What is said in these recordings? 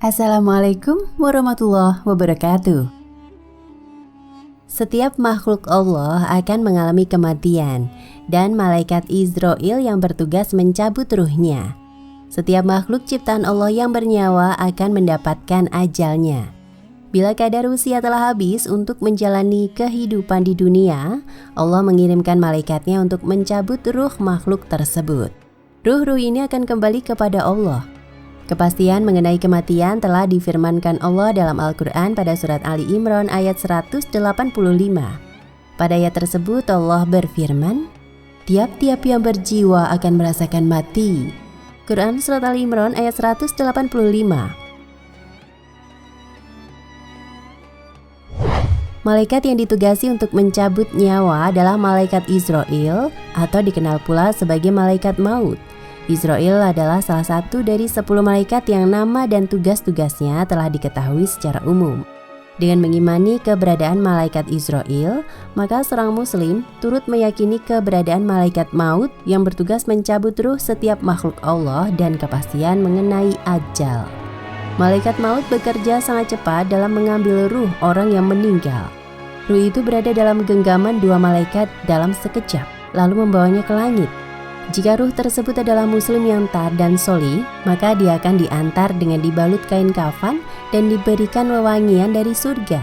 Assalamualaikum warahmatullahi wabarakatuh. Setiap makhluk Allah akan mengalami kematian dan malaikat Israil yang bertugas mencabut ruhnya. Setiap makhluk ciptaan Allah yang bernyawa akan mendapatkan ajalnya. Bila kadar usia telah habis untuk menjalani kehidupan di dunia, Allah mengirimkan malaikatnya untuk mencabut ruh makhluk tersebut. Ruh-ruh ini akan kembali kepada Allah. Kepastian mengenai kematian telah difirmankan Allah dalam Al-Quran pada surat Ali Imran ayat 185. Pada ayat tersebut Allah berfirman, "Tiap-tiap yang berjiwa akan merasakan mati." Quran surat Ali Imran ayat 185. Malaikat yang ditugasi untuk mencabut nyawa adalah malaikat Israil atau dikenal pula sebagai malaikat maut. Israil adalah salah satu dari 10 malaikat yang nama dan tugas-tugasnya telah diketahui secara umum. Dengan mengimani keberadaan malaikat Israil, maka seorang muslim turut meyakini keberadaan malaikat maut yang bertugas mencabut ruh setiap makhluk Allah dan kepastian mengenai ajal. Malaikat maut bekerja sangat cepat dalam mengambil ruh orang yang meninggal. Ruh itu berada dalam genggaman 2 malaikat dalam sekejap, lalu membawanya ke langit. Jika ruh tersebut adalah muslim yang taat dan sholih, maka dia akan diantar dengan dibalut kain kafan dan diberikan wewangian dari surga.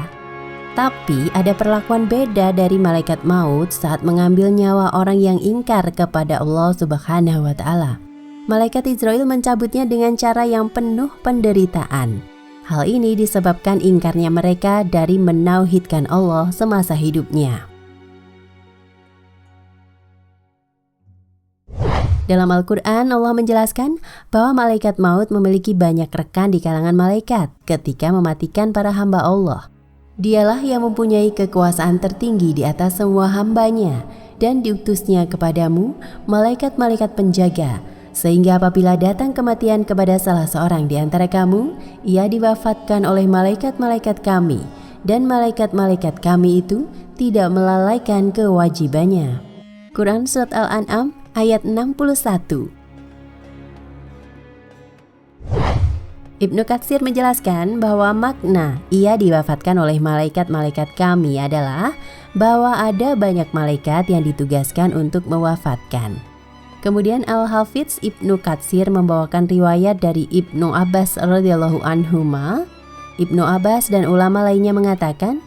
Tapi ada perlakuan beda dari malaikat maut saat mengambil nyawa orang yang ingkar kepada Allah Subhanahu wa Ta'ala. Malaikat Israil mencabutnya dengan cara yang penuh penderitaan. Hal ini disebabkan ingkarnya mereka dari menauhidkan Allah semasa hidupnya. Dalam Al-Quran, Allah menjelaskan bahwa malaikat maut memiliki banyak rekan di kalangan malaikat ketika mematikan para hamba Allah. Dialah yang mempunyai kekuasaan tertinggi di atas semua hambanya dan diutusnya kepadamu malaikat-malaikat penjaga, sehingga apabila datang kematian kepada salah seorang di antara kamu, ia diwafatkan oleh malaikat-malaikat kami, dan malaikat-malaikat kami itu tidak melalaikan kewajibannya. Quran Surat Al-An'am ayat 61. Ibnu Katsir menjelaskan bahwa makna ia diwafatkan oleh malaikat-malaikat kami adalah bahwa ada banyak malaikat yang ditugaskan untuk mewafatkan. Kemudian Al-Hafidz Ibnu Katsir membawakan riwayat dari Ibnu Abbas radhiyallahu anhuma. Ibnu Abbas dan ulama lainnya mengatakan,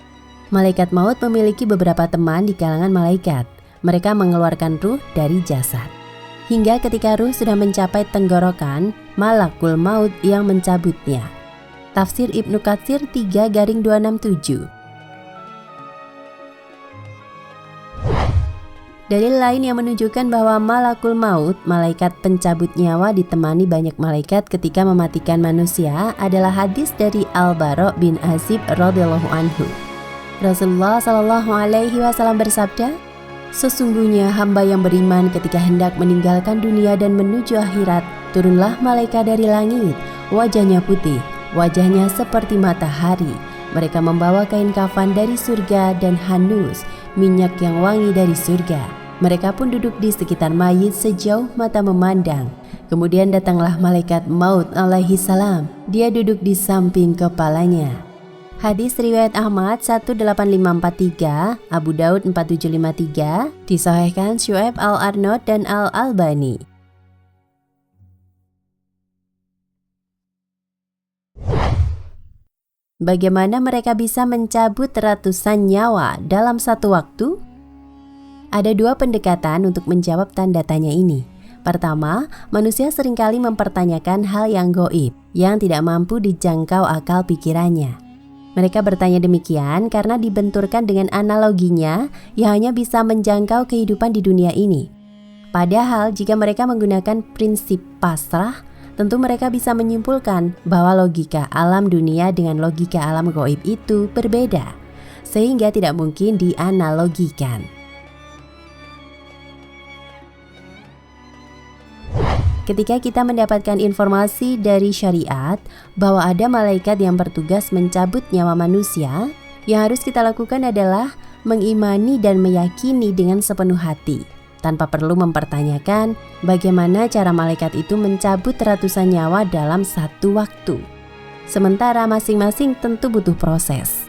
malaikat maut memiliki beberapa teman di kalangan malaikat. Mereka mengeluarkan ruh dari jasad. Hingga ketika ruh sudah mencapai tenggorokan, malakul maut yang mencabutnya. Tafsir Ibnu Katsir 3-267. Dalil lain yang menunjukkan bahwa malakul maut, malaikat pencabut nyawa, ditemani banyak malaikat ketika mematikan manusia adalah hadis dari Al-Bara bin Azib radhiyallahu anhu. Rasulullah shallallahu alaihi wasallam bersabda, "Sesungguhnya hamba yang beriman ketika hendak meninggalkan dunia dan menuju akhirat, turunlah malaikat dari langit, wajahnya putih, wajahnya seperti matahari. Mereka membawa kain kafan dari surga dan hanus, minyak yang wangi dari surga. Mereka pun duduk di sekitar mayit sejauh mata memandang. Kemudian datanglah malaikat maut alaihi salam. Dia duduk di samping kepalanya." Hadis riwayat Ahmad 18543, Abu Daud 4753, disahihkan Syuaib Al-Arnaud dan Al-Albani. Bagaimana mereka bisa mencabut ratusan nyawa dalam satu waktu? Ada 2 pendekatan untuk menjawab tanda tanya ini. Pertama, manusia seringkali mempertanyakan hal yang gaib, yang tidak mampu dijangkau akal pikirannya. Mereka bertanya demikian karena dibenturkan dengan analoginya yang hanya bisa menjangkau kehidupan di dunia ini. Padahal jika mereka menggunakan prinsip pasrah, tentu mereka bisa menyimpulkan bahwa logika alam dunia dengan logika alam gaib itu berbeda, sehingga tidak mungkin dianalogikan. Ketika kita mendapatkan informasi dari syariat bahwa ada malaikat yang bertugas mencabut nyawa manusia, yang harus kita lakukan adalah mengimani dan meyakini dengan sepenuh hati, tanpa perlu mempertanyakan bagaimana cara malaikat itu mencabut ratusan nyawa dalam satu waktu. sementara masing-masing tentu butuh proses.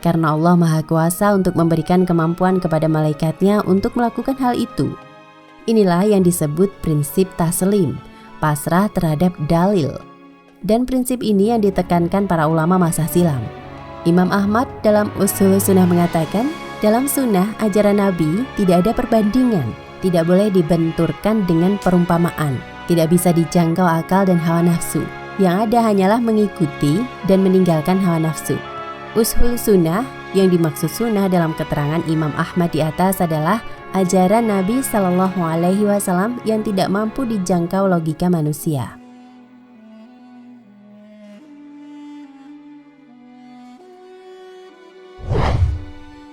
Karena Allah Maha Kuasa untuk memberikan kemampuan kepada malaikatnya untuk melakukan hal itu. Inilah yang disebut prinsip taslim, pasrah terhadap dalil. Dan prinsip ini yang ditekankan para ulama masa silam. Imam Ahmad dalam Ushul Sunnah mengatakan, dalam sunnah ajaran Nabi tidak ada perbandingan, tidak boleh dibenturkan dengan perumpamaan, tidak bisa dijangkau akal dan hawa nafsu. Yang ada hanyalah mengikuti dan meninggalkan hawa nafsu. Ushul Sunnah yang dimaksud sunnah dalam keterangan Imam Ahmad di atas adalah ajaran Nabi Shallallahu Alaihi Wasallam yang tidak mampu dijangkau logika manusia.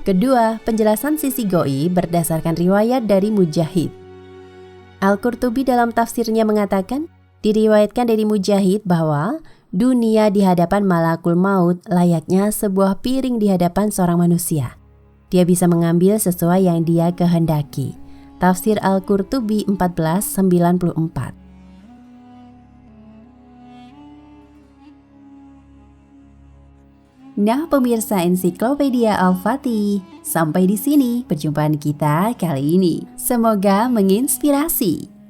Kedua, penjelasan sisi go'i berdasarkan riwayat dari Mujahid. Al-Qurtubi dalam tafsirnya mengatakan, diriwayatkan dari Mujahid bahwa dunia di hadapan malakul maut layaknya sebuah piring di hadapan seorang manusia. Dia bisa mengambil sesuai yang dia kehendaki. Tafsir Al-Qurtubi 1494. Nah pemirsa Ensiklopedia Al-Fatih, sampai di sini perjumpaan kita kali ini. Semoga menginspirasi.